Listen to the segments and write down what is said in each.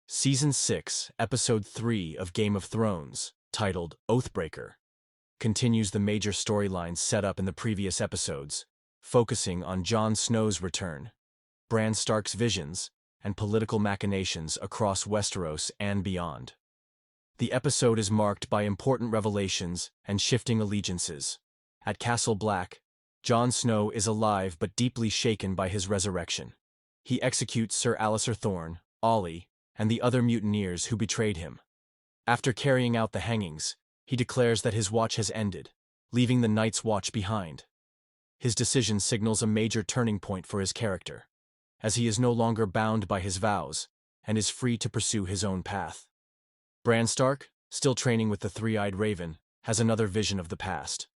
Season 6, Episode 3 of Game of Thrones, titled Oathbreaker, continues the major storylines set up in the previous episodes, focusing on Jon Snow's return, Bran Stark's visions, and political machinations across Westeros and beyond. The episode is marked by important revelations and shifting allegiances. At Castle Black, Jon Snow is alive but deeply shaken by his resurrection. He executes Sir Alliser Thorne, Olly, and the other mutineers who betrayed him. After carrying out the hangings, he declares that his watch has ended, leaving the Night's Watch behind. His decision signals a major turning point for his character, as he is no longer bound by his vows and is free to pursue his own path. Bran Stark, still training with the Three-Eyed Raven, has another vision of the past.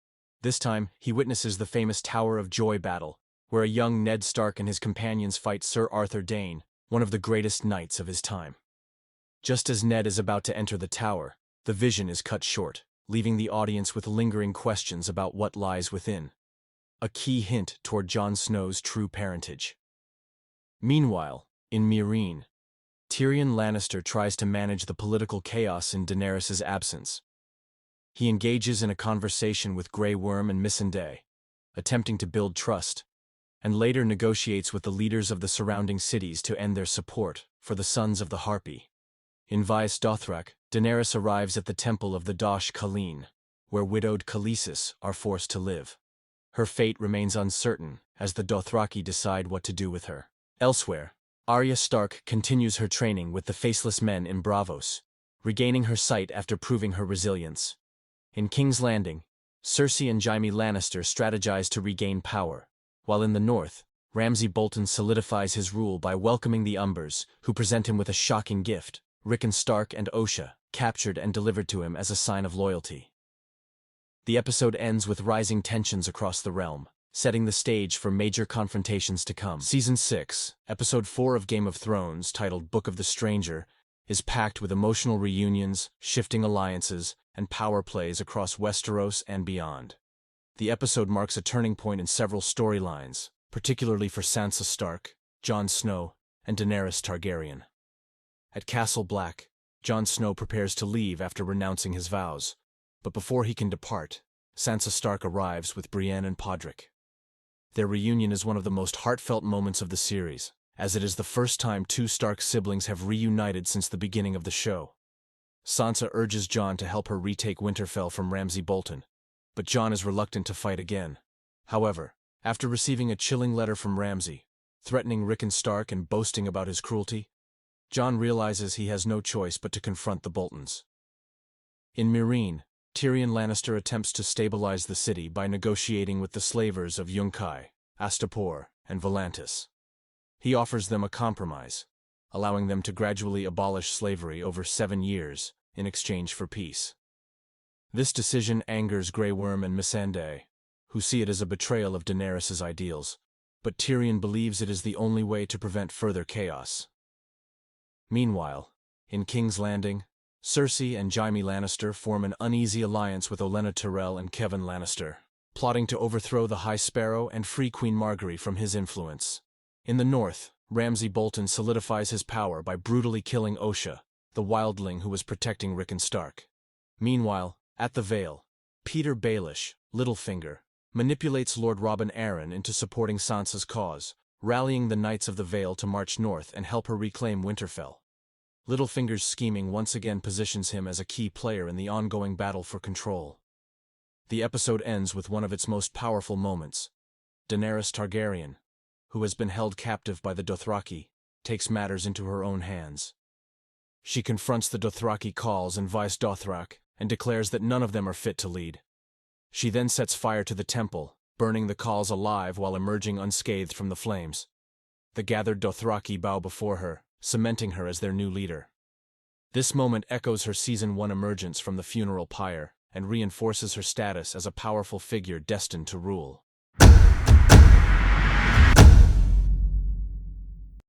This time, he witnesses the famous Tower of Joy battle, where a young Ned Stark and his companions fight Sir Arthur Dayne, one of the greatest knights of his time. Just as Ned is about to enter the tower, the vision is cut short, leaving the audience with lingering questions about what lies within. A key hint toward Jon Snow's true parentage. Meanwhile, in Meereen, Tyrion Lannister tries to manage the political chaos in Daenerys' absence. He engages in a conversation with Grey Worm and Missandei, attempting to build trust, and later negotiates with the leaders of the surrounding cities to end their support for the Sons of the Harpy. In Vaes Dothrak, Daenerys arrives at the temple of the Dosh Khaleen, where widowed Khaleesi are forced to live. Her fate remains uncertain as the Dothraki decide what to do with her. Elsewhere, Arya Stark continues her training with the Faceless Men in Braavos, regaining her sight after proving her resilience. In King's Landing, Cersei and Jaime Lannister strategize to regain power, while in the north, Ramsay Bolton solidifies his rule by welcoming the Umbers, who present him with a shocking gift, Rickon Stark and Osha, captured and delivered to him as a sign of loyalty. The episode ends with rising tensions across the realm, setting the stage for major confrontations to come. Season 6, Episode 4 of Game of Thrones, titled Book of the Stranger, is packed with emotional reunions, shifting alliances, and power plays across Westeros and beyond. The episode marks a turning point in several storylines, particularly for Sansa Stark, Jon Snow, and Daenerys Targaryen. At Castle Black, Jon Snow prepares to leave after renouncing his vows, but before he can depart, Sansa Stark arrives with Brienne and Podrick. Their reunion is one of the most heartfelt moments of the series, as it is the first time two Stark siblings have reunited since the beginning of the show. Sansa urges Jon to help her retake Winterfell from Ramsay Bolton, but Jon is reluctant to fight again. However, after receiving a chilling letter from Ramsay, threatening Rickon Stark and boasting about his cruelty, Jon realizes he has no choice but to confront the Boltons. In Meereen, Tyrion Lannister attempts to stabilize the city by negotiating with the slavers of Yunkai, Astapor, and Volantis. He offers them a compromise, allowing them to gradually abolish slavery over 7 years in exchange for peace. This decision angers Grey Worm and Missandei, who see it as a betrayal of Daenerys' ideals, but Tyrion believes it is the only way to prevent further chaos. Meanwhile, in King's Landing, Cersei and Jaime Lannister form an uneasy alliance with Olenna Tyrell and Kevan Lannister, plotting to overthrow the High Sparrow and free Queen Margaery from his influence. In the north, Ramsay Bolton solidifies his power by brutally killing Osha, the wildling who was protecting Rickon Stark. Meanwhile, at the Vale, Peter Baelish, Littlefinger, manipulates Lord Robin Arryn into supporting Sansa's cause, rallying the Knights of the Vale to march north and help her reclaim Winterfell. Littlefinger's scheming once again positions him as a key player in the ongoing battle for control. The episode ends with one of its most powerful moments. Daenerys Targaryen, who has been held captive by the Dothraki, takes matters into her own hands. She confronts the Dothraki khals in Vaes Dothrak and declares that none of them are fit to lead. She then sets fire to the temple, burning the khals alive while emerging unscathed from the flames. The gathered Dothraki bow before her, cementing her as their new leader. This moment echoes her Season 1 emergence from the funeral pyre and reinforces her status as a powerful figure destined to rule.